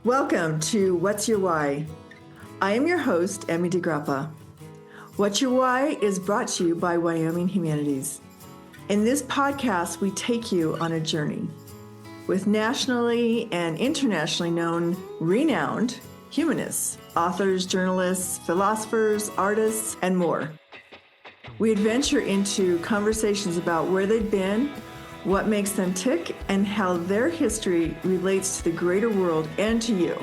Welcome to What's Your Why? I am your host, Emmy DeGrappa. What's Your Why is brought to you by Wyoming Humanities. In this podcast, we take you on a journey with nationally and internationally known, renowned humanists, authors, journalists, philosophers, artists, and more. We adventure into conversations about where they've been, what makes them tick, and how their history relates to the greater world and to you.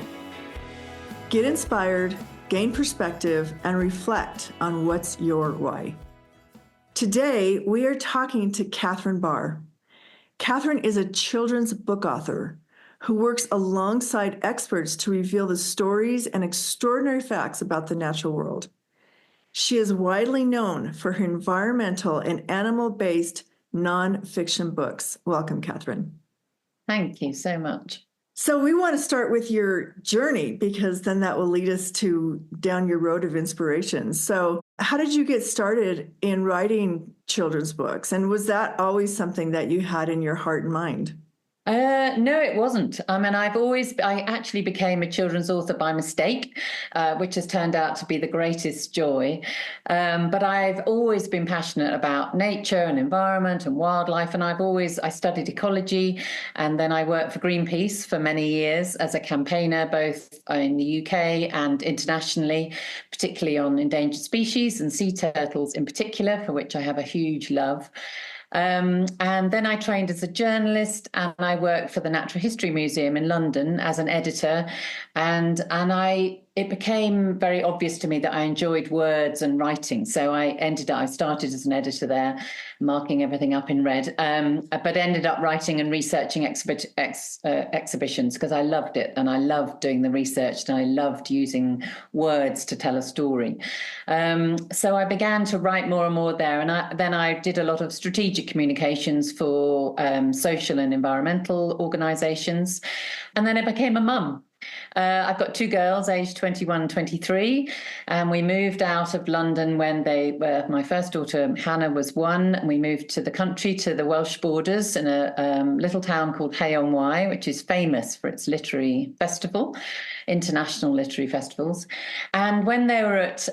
Get inspired, gain perspective, and reflect on what's your why. Today, we are talking to Catherine Barr. Catherine is a children's book author who works alongside experts to reveal the stories and extraordinary facts about the natural world. She is widely known for her environmental and animal-based nonfiction books. Welcome, Catherine. Thank you so much. So we want to start with your journey because then that will lead us down your road of inspiration. So how did you get started in writing children's books? And was that always something that you had in your heart and mind? No, it wasn't. I actually became a children's author by mistake, which has turned out to be the greatest joy. But I've always been passionate about nature and environment and wildlife. And I studied ecology, and then I worked for Greenpeace for many years as a campaigner, both in the UK and internationally, particularly on endangered species and sea turtles in particular, for which I have a huge love. And then I trained as a journalist, and I worked for the Natural History Museum in London as an editor. It became very obvious to me that I enjoyed words and writing. So I started as an editor there, marking everything up in red, but ended up writing and researching exhibitions because I loved it. And I loved doing the research, and I loved using words to tell a story. So I began to write more and more there. And then I did a lot of strategic communications for social and environmental organizations. And then I became a mum. I've got two girls, aged 21 and 23, and we moved out of London when my first daughter, Hannah, was 1, and we moved to the country, to the Welsh borders, in a little town called Hay-on-Wye, which is famous for its literary festival, international literary festivals. And when they were at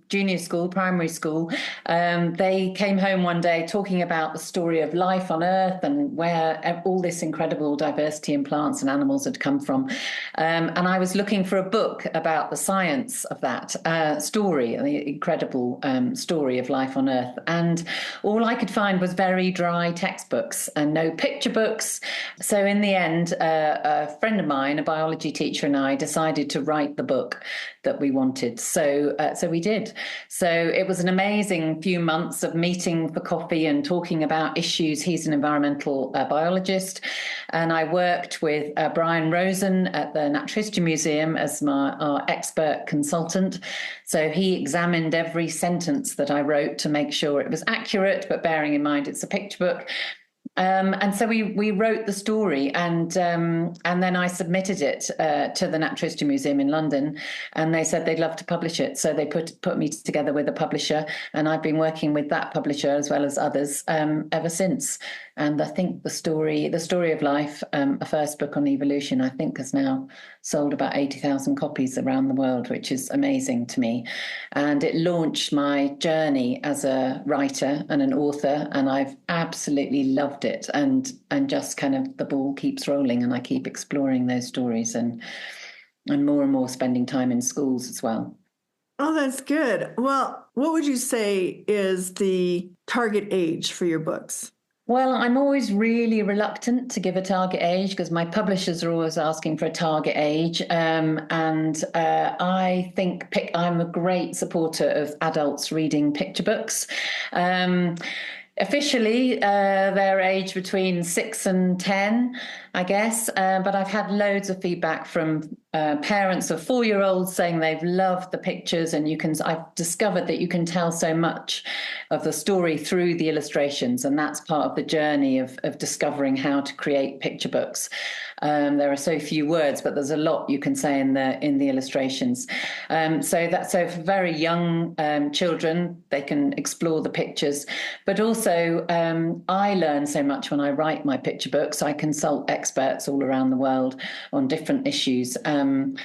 junior school, primary school, they came home one day talking about the story of life on Earth and where all this incredible diversity in plants and animals had come from. And I was looking for a book about the science of that story, the incredible story of life on Earth. And all I could find was very dry textbooks and no picture books. So in the end, a friend of mine, a biology teacher, and I decided to write the book that we wanted. So we did. So it was an amazing few months of meeting for coffee and talking about issues. He's an environmental biologist. And I worked with Brian Rosen at the Natural History Museum as our expert consultant. So he examined every sentence that I wrote to make sure it was accurate, but bearing in mind it's a picture book. And so we wrote the story, and then I submitted it to the Natural History Museum in London, and they said they'd love to publish it. So they put me together with a publisher, and I've been working with that publisher as well as others ever since. And I think the story of life, a first book on evolution, I think has now sold about 80,000 copies around the world, which is amazing to me. And it launched my journey as a writer and an author, and I've absolutely loved it. And just kind of the ball keeps rolling, and I keep exploring those stories and more spending time in schools as well. Oh, that's good. Well, what would you say is the target age for your books? Well, I'm always really reluctant to give a target age because my publishers are always asking for a target age. I think I'm a great supporter of adults reading picture books. Officially, they're aged between 6 and 10, I guess. But I've had loads of feedback from parents of 4-year-olds saying they've loved the pictures, and I've discovered that you can tell so much of the story through the illustrations, and that's part of the journey of discovering how to create picture books. There are so few words, but there's a lot you can say in the illustrations. So for very young children, they can explore the pictures. But also, I learn so much when I write my picture books. I consult experts all around the world on different issues.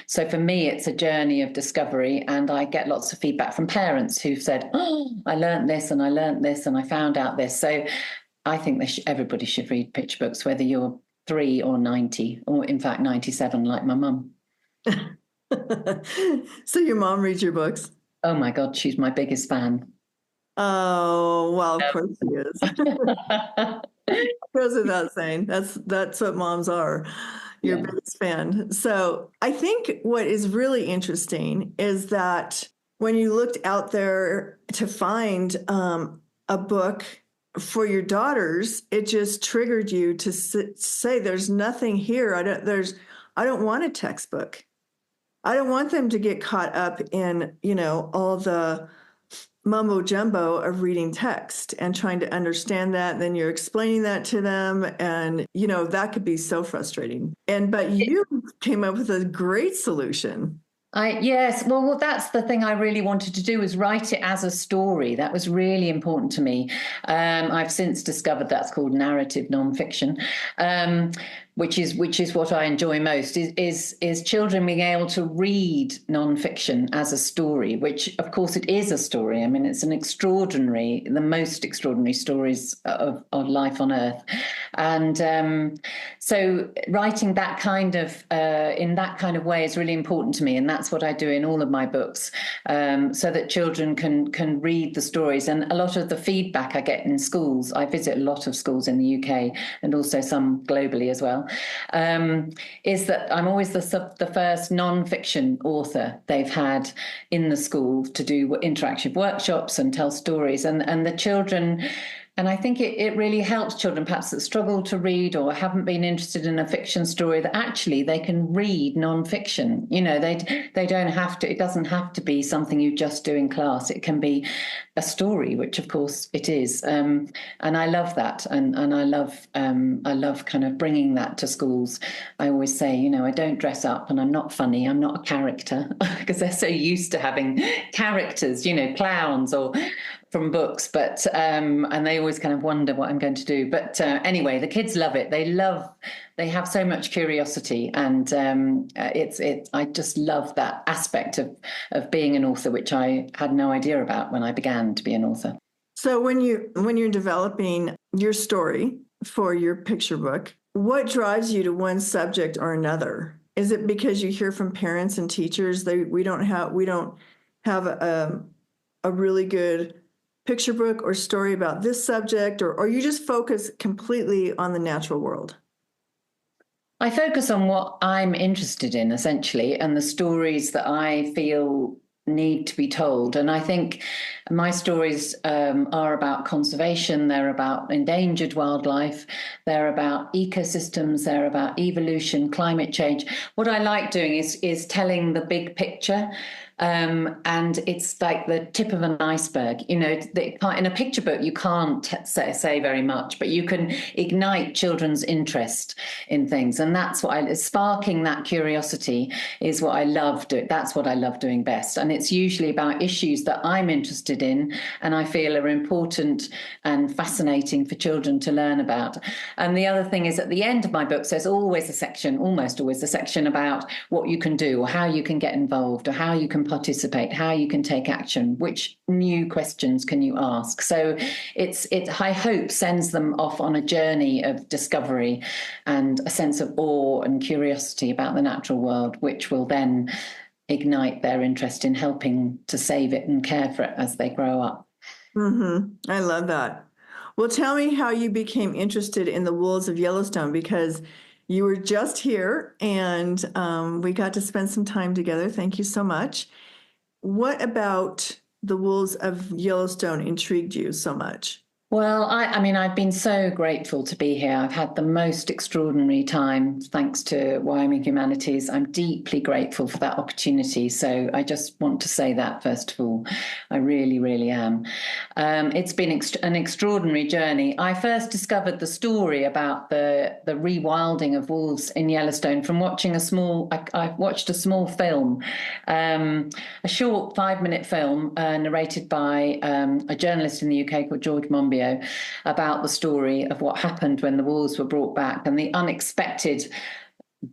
So for me, it's a journey of discovery, and I get lots of feedback from parents who've said, "Oh, I learned this, and I learned this, and I found out this." So I think everybody should read picture books, whether you're 3 or 90, or in fact 97, like my mum. So your mom reads your books? Oh my God, she's my biggest fan. Oh, well, of course she is. Goes without saying. That's what moms are. Your biggest fan. So I think what is really interesting is that when you looked out there to find a book for your daughters, it just triggered you to say, "There's nothing here. I don't want a textbook. I don't want them to get caught up in, all the mumbo jumbo of reading text and trying to understand that. Then you're explaining that to them, and that could be so frustrating. But you came up with a great solution. Yes. Well, that's the thing I really wanted to do, was write it as a story. That was really important to me. I've since discovered that's called narrative nonfiction, which is what I enjoy most. Is children being able to read nonfiction as a story, which of course it is a story. I mean, it's the most extraordinary stories of life on Earth, and so writing that kind of in that kind of way is really important to me, and that's what I do in all of my books, so that children can read the stories. And a lot of the feedback I get in schools, I visit a lot of schools in the UK and also some globally as well, is that I'm always the first non-fiction author they've had in the school to do interactive workshops and tell stories, and the children. And I think it really helps children perhaps that struggle to read or haven't been interested in a fiction story, that actually they can read nonfiction. They don't have to, it doesn't have to be something you just do in class. It can be a story, which of course it is. And I love that. And I love kind of bringing that to schools. I always say, I don't dress up, and I'm not funny. I'm not a character, because they're so used to having characters, clowns or from books, but and they always kind of wonder what I'm going to do. But anyway, the kids love it. They have so much curiosity, and I just love that aspect of being an author, which I had no idea about when I began to be an author. So when you're developing your story for your picture book, what drives you to one subject or another? Is it because you hear from parents and teachers we don't have a really good picture book or story about this subject, or you just focus completely on the natural world? I focus on what I'm interested in, essentially, and the stories that I feel need to be told. And I think my stories are about conservation, they're about endangered wildlife, they're about ecosystems, they're about evolution, climate change. What I like doing is telling the big picture. And it's like the tip of an iceberg. In a picture book, you can't say very much, but you can ignite children's interest in things. And that's what sparking that curiosity is what I love doing. That's what I love doing best. And it's usually about issues that I'm interested in and I feel are important and fascinating for children to learn about. And the other thing is, at the end of my books, there's always almost always a section about what you can do, or how you can get involved, or how you can participate, how you can take action, which new questions can you ask. So it I hope sends them off on a journey of discovery and a sense of awe and curiosity about the natural world, which will then ignite their interest in helping to save it and care for it as they grow up. Mm-hmm. I love that. Well, tell me how you became interested in the wolves of Yellowstone, because you were just here and we got to spend some time together. Thank you so much. What about the wolves of Yellowstone intrigued you so much? Well, I mean, I've been so grateful to be here. I've had the most extraordinary time thanks to Wyoming Humanities. I'm deeply grateful for that opportunity. So I just want to say that, first of all. I really, really am. It's been an extraordinary journey. I first discovered the story about the rewilding of wolves in Yellowstone from watching I watched a small film, a short 5-minute film narrated by a journalist in the UK called George Monbiot, about the story of what happened when the wolves were brought back and the unexpected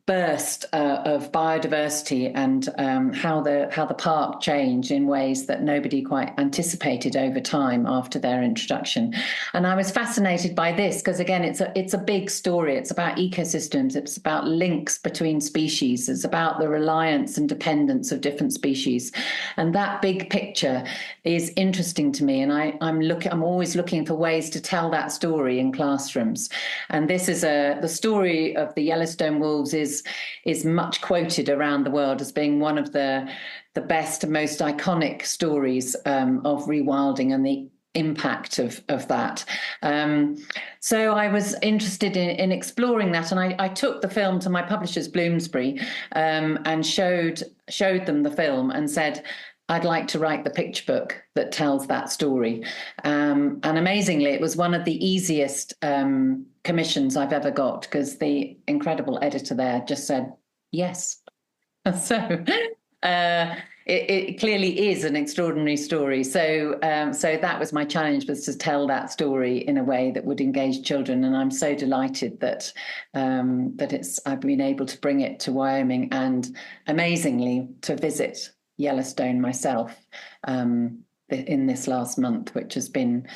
burst of biodiversity and how the park changed in ways that nobody quite anticipated over time after their introduction. And I was fascinated by this because, again, it's a big story. It's about ecosystems. It's about links between species. It's about the reliance and dependence of different species. And that big picture is interesting to me. And I'm always looking for ways to tell that story in classrooms. And this is the story of the Yellowstone wolves is much quoted around the world as being one of the best and most iconic stories of rewilding and the impact of that. So I was interested in exploring that, and I took the film to my publishers, Bloomsbury, and showed them the film and said, I'd like to write the picture book that tells that story. And amazingly, it was one of the easiest commissions I've ever got, because the incredible editor there just said, yes. So it clearly is an extraordinary story. So that was my challenge, was to tell that story in a way that would engage children. And I'm so delighted that I've been able to bring it to Wyoming, and amazingly to visit Yellowstone myself in this last month, which has been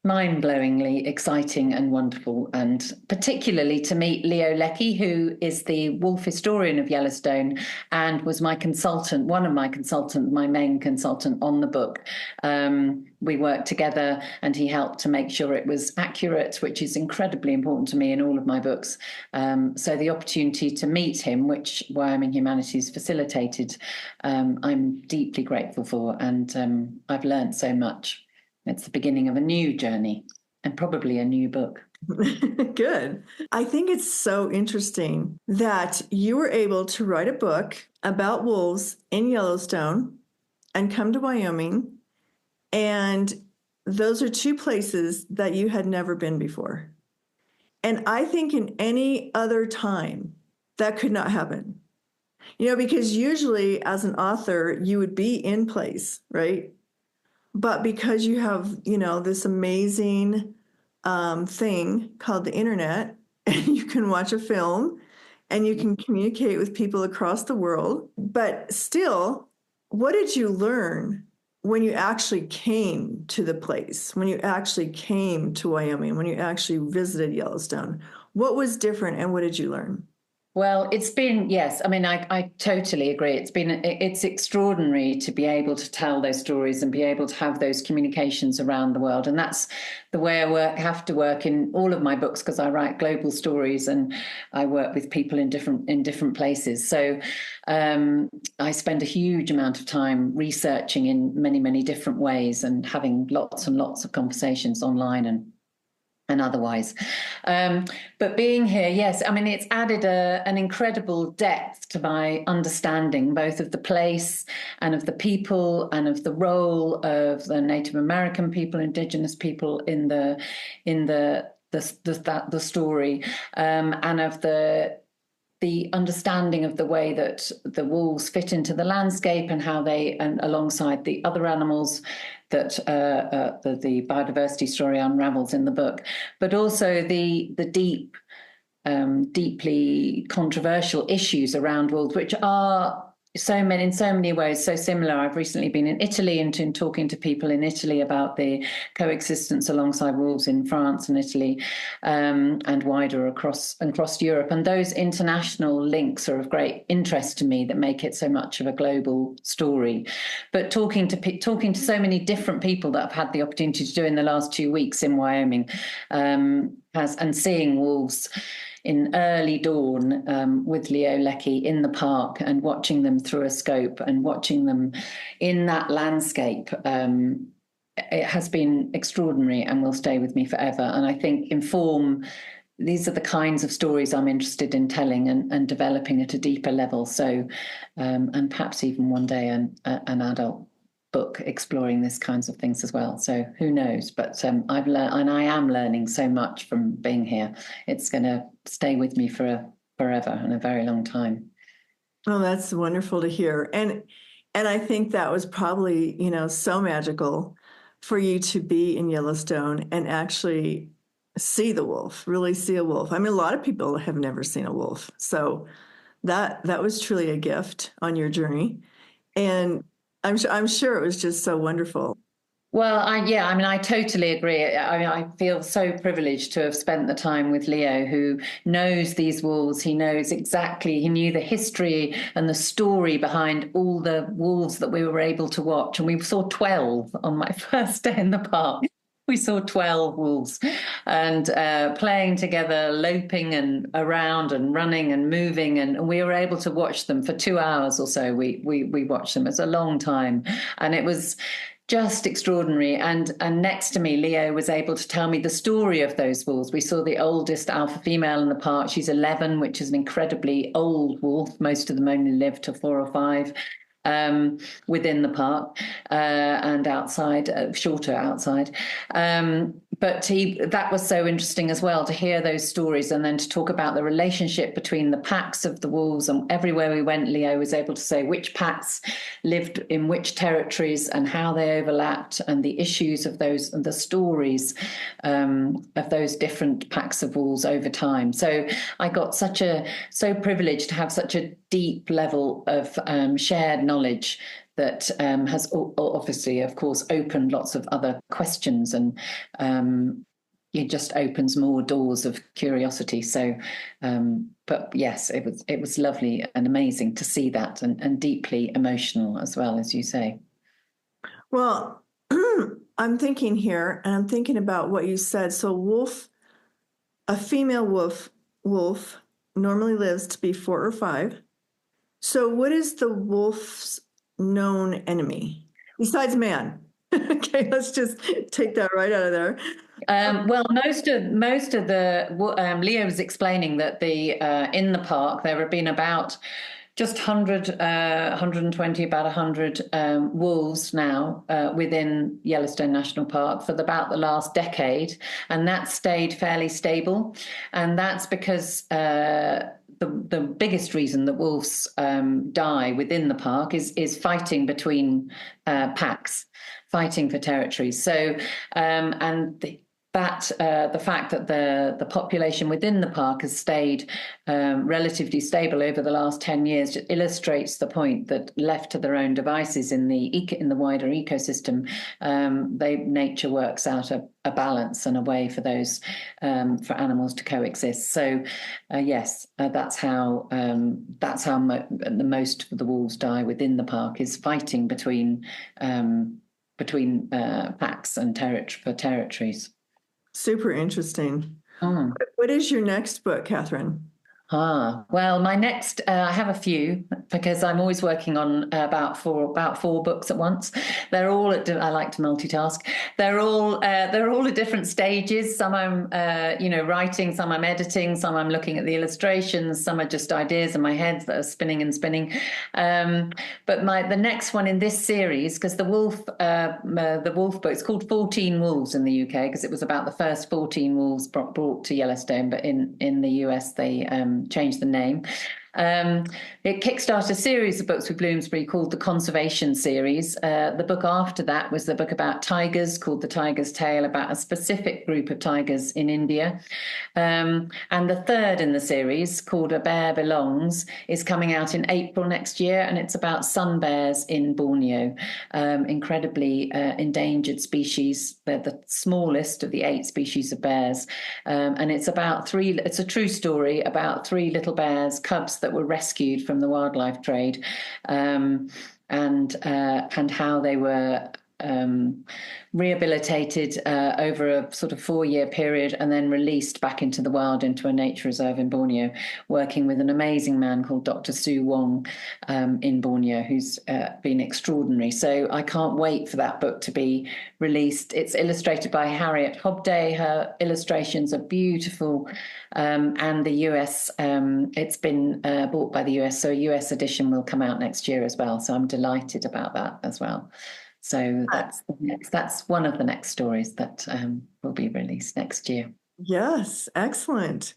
mind-blowingly exciting and wonderful, and particularly to meet Leo Leckie, who is the wolf historian of Yellowstone and was my consultant, my main consultant on the book. We worked together and he helped to make sure it was accurate, which is incredibly important to me in all of my books. So the opportunity to meet him, which Wyoming Humanities facilitated, I'm deeply grateful for, and I've learned so much. It's the beginning of a new journey and probably a new book. Good. I think it's so interesting that you were able to write a book about wolves in Yellowstone and come to Wyoming. And those are two places that you had never been before. And I think in any other time, that could not happen. Because usually as an author, you would be in place, right? But because you have, this amazing thing called the internet, and you can watch a film and you can communicate with people across the world. But still, what did you learn when you actually came to the place, when you actually came to Wyoming, when you actually visited Yellowstone? What was different and what did you learn? Well, it's been, yes. I mean, I totally agree. It's extraordinary to be able to tell those stories and be able to have those communications around the world. And that's the way I have to work in all of my books, because I write global stories and I work with people in different places. So I spend a huge amount of time researching in many, many different ways and having lots and lots of conversations online and otherwise. But being here, yes, I mean, it's added an incredible depth to my understanding, both of the place and of the people and of the role of the Native American people, Indigenous people in the story, and of the understanding of the way that the wolves fit into the landscape and how they, and alongside the other animals, that the biodiversity story unravels in the book, but also the deeply controversial issues around wolves, which are in so many ways so similar. I've recently been in Italy and talking to people in Italy about the coexistence alongside wolves in France and Italy, and wider across Europe. And those international links are of great interest to me, that make it so much of a global story. But talking to so many different people that I've had the opportunity to do in the last 2 weeks in Wyoming, and seeing wolves in early dawn with Leo Leckie in the park and watching them through a scope and watching them in that landscape it has been extraordinary and will stay with me forever. And I think these are the kinds of stories I'm interested in telling and developing at a deeper level. So, and perhaps even one day an adult book exploring these kinds of things as well. So who knows? But I've learned, and I am learning so much from being here. It's going to stay with me forever and a very long time. Oh, that's wonderful to hear. And I think that was probably, so magical for you to be in Yellowstone and actually see the wolf, really see a wolf. I mean, a lot of people have never seen a wolf. So that was truly a gift on your journey. And I'm sure it was just so wonderful. Well, I totally agree. I feel so privileged to have spent the time with Leo, who knows these wolves. He knew the history and the story behind all the wolves that we were able to watch. And we saw 12 on my first day in the park. We saw 12 wolves and playing together, loping and around and running and moving. And we were able to watch them for 2 hours or so. We watched them. It's a long time. And it was just extraordinary. And next to me, Leo was able to tell me the story of those wolves. We saw the oldest alpha female in the park. She's 11, which is an incredibly old wolf. Most of them only live to 4 or 5 within the park and outside, shorter outside. But that was so interesting as well to hear those stories and then to talk about the relationship between the packs of the wolves. And everywhere we went, Leo was able to say which packs lived in which territories and how they overlapped and the issues of those and the stories of those different packs of wolves over time. So I got so privileged to have such a deep level of shared knowledge that has obviously, of course, opened lots of other questions and it just opens more doors of curiosity. So, but yes, it was lovely and amazing to see that and deeply emotional as well, as you say. Well, I'm thinking here and I'm thinking about what you said. So a female wolf normally lives to be 4 or 5. So what is the wolf's known enemy besides man? Okay, let's just take that right out of there. Well, most of the Leo was explaining that in the park there have been about just 120, about 100 wolves now within Yellowstone National Park for about the last decade, and that's stayed fairly stable, and that's because the biggest reason that wolves die within the park is fighting between packs, fighting for territories. So the fact that the population within the park has stayed relatively stable over the last 10 years illustrates the point that left to their own devices in the wider ecosystem, nature works out a balance and a way for those for animals to coexist. So yes, that's how most of the wolves die within the park is fighting between packs and territories. Super interesting. What is your next book, Catherine? Well, my next, I have a few because I'm always working on about four books at once. They're all I like to multitask. They're all at different stages. Some I'm, writing, some I'm editing, some I'm looking at the illustrations, some are just ideas in my head that are spinning and spinning. But the next one in this series, because the wolf book, it's called 14 Wolves in the UK because it was about the first 14 wolves brought to Yellowstone, but in the US they changed the name. It kickstarted a series of books with Bloomsbury called the Conservation Series. The book after that was the book about tigers called The Tiger's Tale, about a specific group of tigers in India. And the third in the series, called A Bear Belongs, is coming out in April next year, and it's about sun bears in Borneo, incredibly endangered species. They're the smallest of the 8 species of bears. And it's a true story about 3 little bears, cubs that were rescued from the wildlife trade, and how they were rehabilitated over a sort of 4-year period and then released back into the wild into a nature reserve in Borneo, working with an amazing man called Dr. Su Wong in Borneo, who's been extraordinary. So I can't wait for that book to be released. It's illustrated by Harriet Hobday. Her illustrations are beautiful. And the US, it's been bought by the US, so a US edition will come out next year as well. So I'm delighted about that as well. So that's one of the next stories that will be released next year. Yes, excellent.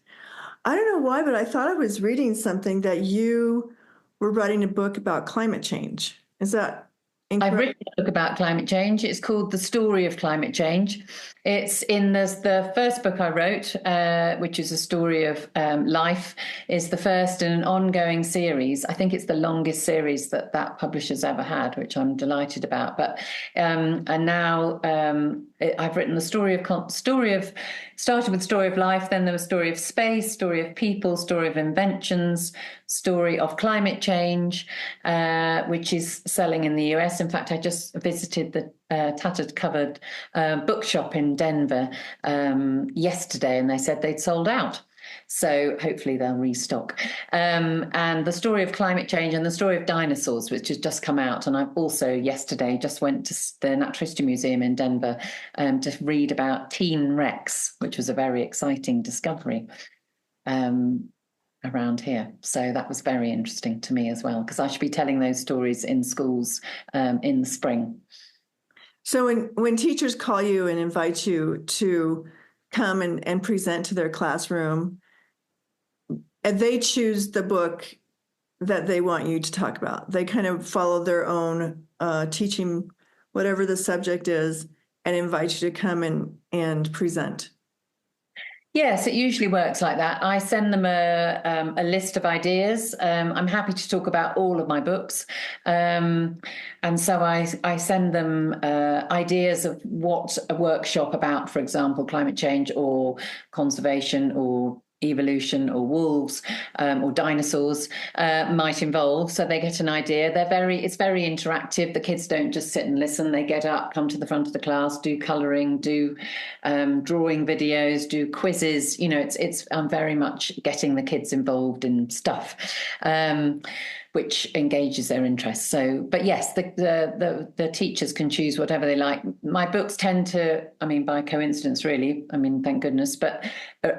I don't know why, but I thought I was reading something that you were writing a book about climate change. Is that incorrect? I've written a book about climate change. It's called The Story of Climate Change. It's in the first book I wrote, which is a story of life, is the first in an ongoing series. I think it's the longest series that publisher's ever had, which I'm delighted about. But and now I've written the started with story of life, then there was story of space, story of people, story of inventions, story of climate change, which is selling in the US. In fact, I just visited the tattered covered bookshop in Denver yesterday, and they said they'd sold out. So hopefully they'll restock. And the story of climate change and the story of dinosaurs, which has just come out. And I've also yesterday just went to the Natural History Museum in Denver to read about Teen Rex, which was a very exciting discovery around here. So that was very interesting to me as well, because I should be telling those stories in schools in the spring. So when teachers call you and invite you to come and present to their classroom, and they choose the book that they want you to talk about. They kind of follow their own teaching, whatever the subject is, and invite you to come and present. Yes, it usually works like that. I send them a list of ideas. I'm happy to talk about all of my books. And so I send them ideas of what a workshop about, for example, climate change or conservation or evolution or wolves or dinosaurs might involve, so they get an idea. It's very interactive. The kids don't just sit and listen. They get up, come to the front of the class, do colouring, do drawing videos, do quizzes. I'm very much getting the kids involved in stuff which engages their interest. So, but yes, the teachers can choose whatever they like. My books tend to, by coincidence, really, thank goodness, but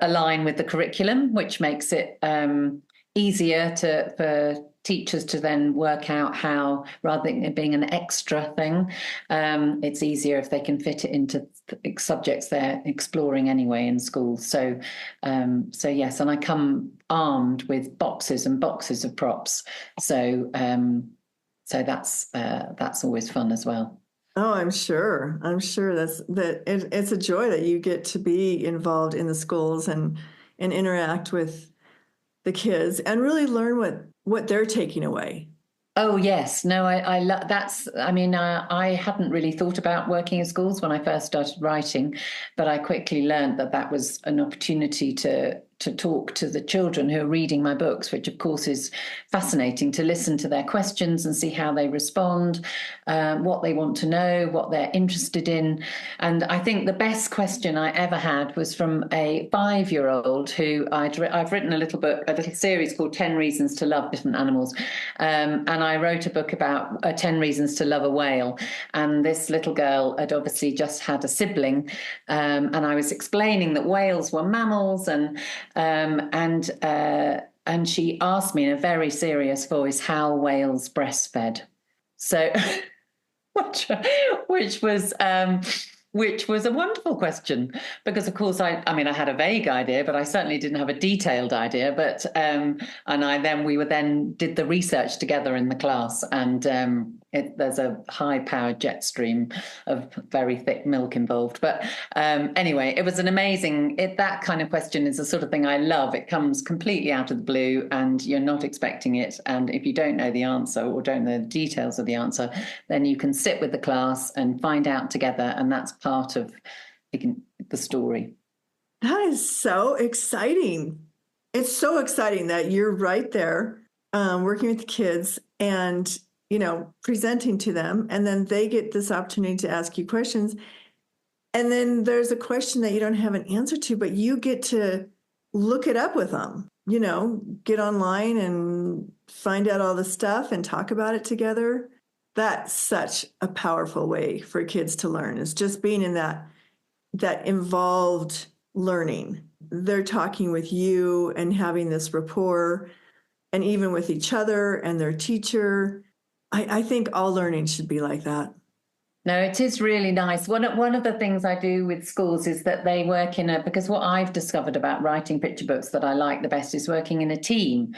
align with the curriculum, which makes it easier for teachers to then work out how, rather than it being an extra thing, it's easier if they can fit it into subjects they're exploring anyway in school. So yes, and I come armed with boxes and boxes of props. So that's always fun as well. Oh, I'm sure it's a joy that you get to be involved in the schools and interact with the kids and really learn what they're taking away. Oh, yes. No, I love that's. I hadn't really thought about working in schools when I first started writing, but I quickly learned that was an opportunity to talk to the children who are reading my books, which of course is fascinating, to listen to their questions and see how they respond, what they want to know, what they're interested in. And I think the best question I ever had was from a 5-year-old who I've written a little series called 10 Reasons to Love Different Animals. And I wrote a book about 10 Reasons to Love a Whale. And this little girl had obviously just had a sibling. And I was explaining that whales were mammals and she asked me in a very serious voice how whales breastfed. So, which was a wonderful question, because of course I had a vague idea, but I certainly didn't have a detailed idea. But we did the research together in the class, and there's a high-powered jet stream of very thick milk involved. But anyway, it was an amazing. That kind of question is the sort of thing I love. It comes completely out of the blue, and you're not expecting it. And if you don't know the answer or don't know the details of the answer, then you can sit with the class and find out together, and that's part of the story. That is so exciting. It's so exciting that you're right there working with the kids, and presenting to them, and then they get this opportunity to ask you questions. And then there's a question that you don't have an answer to, but you get to look it up with them, get online and find out all the stuff and talk about it together. That's such a powerful way for kids to learn, is just being in that involved learning. They're talking with you and having this rapport, and even with each other and their teacher. I think all learning should be like that. No, it is really nice. One of the things I do with schools is that they work because what I've discovered about writing picture books that I like the best is working in a team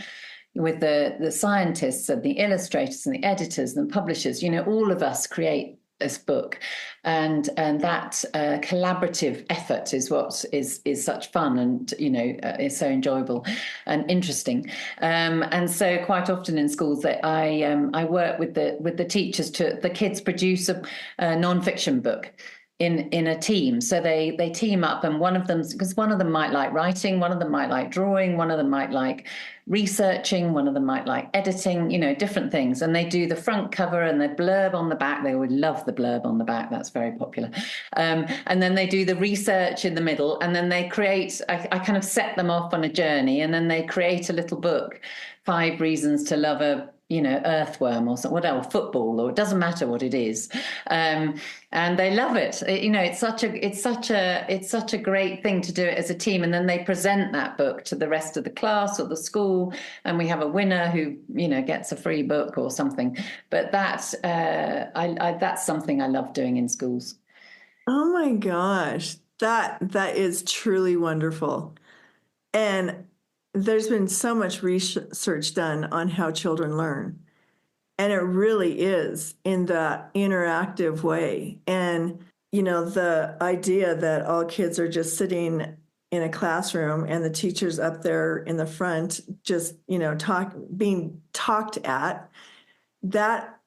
with the scientists and the illustrators and the editors and the publishers. All of us create this book, and that collaborative effort is what is such fun, and is so enjoyable and interesting. And so quite often in schools that I work with the teachers the kids produce a non-fiction book in a team. So they team up, and because one of them might like writing, one of them might like drawing, one of them might like researching, one of them might like editing, different things. And they do the front cover and the blurb on the back. They would love the blurb on the back. That's very popular. And then they do the research in the middle, and then they create, I kind of set them off on a journey, and then they create a little book, 5 Reasons to Love a earthworm or something, whatever, football, or it doesn't matter what it is. And they love it. It's such a great thing to do it as a team. And then they present that book to the rest of the class or the school, and we have a winner who, gets a free book or something. But that's something I love doing in schools. Oh my gosh, that is truly wonderful. And there's been so much research done on how children learn. And it really is in that interactive way. And, the idea that all kids are just sitting in a classroom and the teacher's up there in the front, just, being talked at, that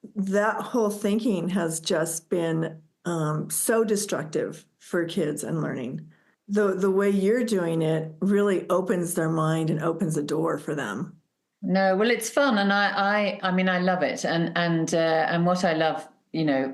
whole thinking has just been so destructive for kids and learning. The way you're doing it really opens their mind and opens a door for them. No, well, it's fun, and I love it, and what I love,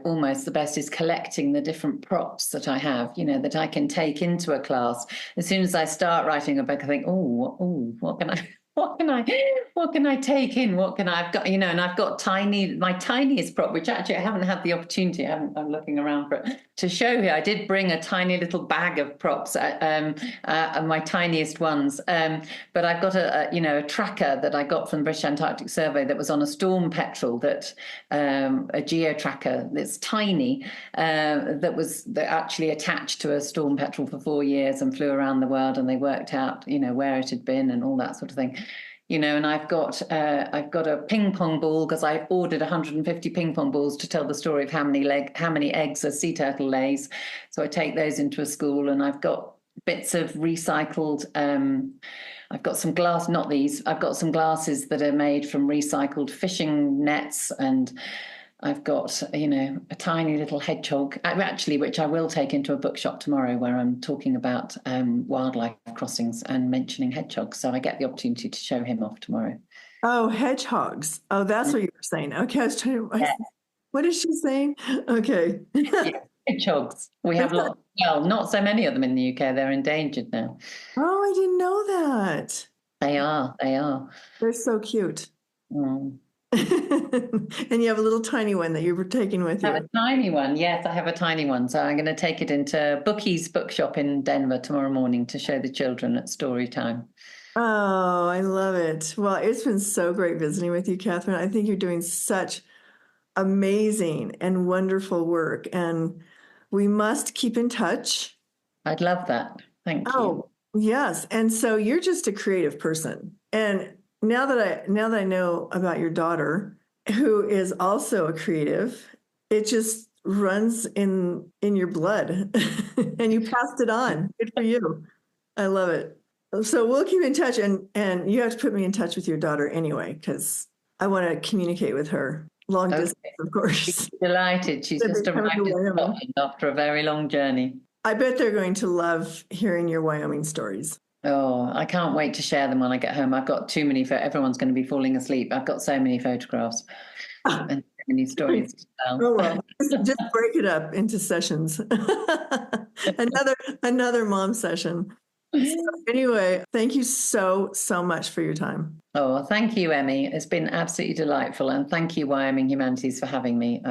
almost the best is collecting the different props that I have, that I can take into a class. As soon as I start writing a book, I think, what can I take in? What can I've got, and I've got my tiniest prop, which actually I haven't had the opportunity. I'm looking around for it to show here. I did bring a tiny little bag of props, my tiniest ones. But I've got a tracker that I got from the British Antarctic Survey that was on a storm petrel, that a geo tracker that's tiny, that actually attached to a storm petrel for 4 years and flew around the world, and they worked out, where it had been and all that sort of thing. And I've got a ping pong ball, because I ordered 150 ping pong balls to tell the story of how many eggs a sea turtle lays. So I take those into a school, and I've got bits of recycled. I've got some glass, not these. I've got some glasses that are made from recycled fishing nets, and I've got, a tiny little hedgehog, actually, which I will take into a bookshop tomorrow, where I'm talking about wildlife crossings and mentioning hedgehogs. So I get the opportunity to show him off tomorrow. Oh, hedgehogs. Oh, that's what you were saying. Okay, I was trying to. Yeah. What is she saying? Okay. Yeah, hedgehogs. We have lots. Well, not so many of them in the UK. They're endangered now. Oh, I didn't know that. They are. They're so cute. Mm. And you have a little tiny one that you were taking with you. I have a tiny one. Yes, I have a tiny one. So I'm going to take it into Bookie's bookshop in Denver tomorrow morning to show the children at story time. Oh, I love it. Well, it's been so great visiting with you, Catherine. I think you're doing such amazing and wonderful work, and we must keep in touch. I'd love that. Thank you. Oh, yes. And so you're just a creative person. And now that I know about your daughter, who is also a creative, it just runs in your blood, and you passed it on. Good for you. I love it. So we'll keep in touch, and you have to put me in touch with your daughter anyway, because I want to communicate with her. Long distance, of course. She's delighted. She's just arrived in Scotland after a very long journey. I bet they're going to love hearing your Wyoming stories. Oh, I can't wait to share them when I get home. I've got too many. Everyone's going to be falling asleep. I've got so many photographs. and so many stories to tell. Oh well, just break it up into sessions. another mom session. So anyway, thank you so much for your time. Oh, thank you, Emmy. It's been absolutely delightful, and thank you, Wyoming Humanities, for having me.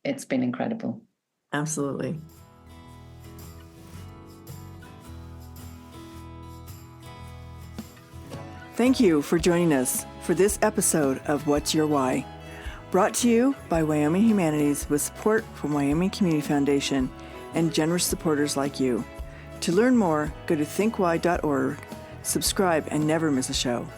It's been incredible. Absolutely. Thank you for joining us for this episode of What's Your Why? Brought to you by Wyoming Humanities with support from Wyoming Community Foundation and generous supporters like you. To learn more, go to thinkwhy.org, subscribe, and never miss a show.